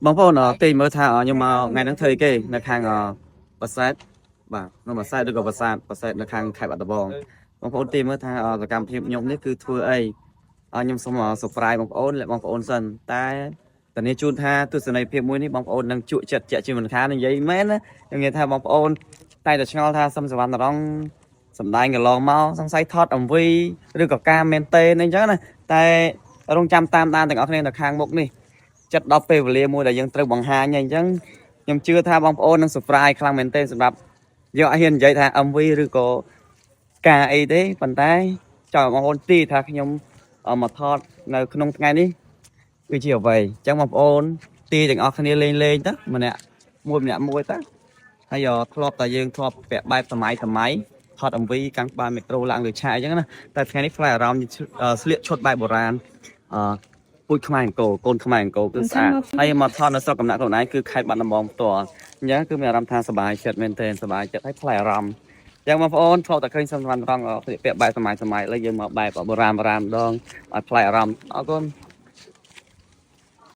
បងប្អូនទីមើលថាខ្ញុំមកថ្ងៃហ្នឹងធ្វើគេនៅខាងប្រាសាទបាទនៅប្រាសាទឬក៏ប្រាសាទនៅខាងខេត្តបាត់ដំបងបងប្អូនទីមើលថាសកម្មភាពខ្ញុំនេះគឺធ្វើអីខ្ញុំសូមsurpriseបងប្អូនសិនតែតានេះជូនថាទស្សនីយភាពមួយនេះបងប្អូននឹងជក់ចិត្តជាក់ជាមិនខាននិយាយមែនណាខ្ញុំនិយាយថាបងប្អូនតែឆ្ងល់ថាសឹមសវណ្ណរងសំដែងកន្លងមកសង្ស័យថត MV ឬក៏ការមែនតេអញ្ចឹងណាតែរងចាំតាមដានទាំងអស់គ្នានៅខាងមុខនេះចិត្តដល់ពេលវេលាមួយដែលយើងត្រូវបង្ហាញអញ្ចឹងខ្ញុំជឿថាបងប្អូននឹង surprise ខ្លាំងមែនទែនសម្រាប់យកឲ្យហ៊ាននិយាយថា MV ឬក៏ការអីទេប៉ុន្តែចង់បងប្អូនទីថាខ្ញុំមកថតនៅក្នុងថ្ងៃនេះគឺជាអ្វីអញ្ចឹងបងប្អូនទីទាំងអស់គ្នាលេងទៅម្នាក់មួយទៅហើយធ្លាប់តែយើងធ្លាប់ពាក់បែបសម័យថត MV កាន់ក្បាលមីក្រូឡើងលើឆាកអញ្ចឹងណាតែថ្ងៃនេះផ្លែអារម្មណ៍ស្លៀកឈុតបែបបុរាណពូជខ្មែរអង្គរកូនខ្មែរអង្គរគឺស្អាតហើយមកថតនៅស្រុកកំណាក់ខ្លួនឯងគឺខេត្តបាត់ដំបងផ្ទាល់អញ្ចឹងគឺមានអារម្មណ៍ថាសប្បាយចិត្តមែនទែនសប្បាយចិត្តហើយផ្លែអារម្មណ៍អញ្ចឹងបងប្អូនធ្លាប់តែឃើញសំខាន់រងស្លៀកពាក់បែបសម័យឥឡូវយើងមកបែបបុរាណម្ដងឲ្យផ្លែអារម្មណ៍អរគុណ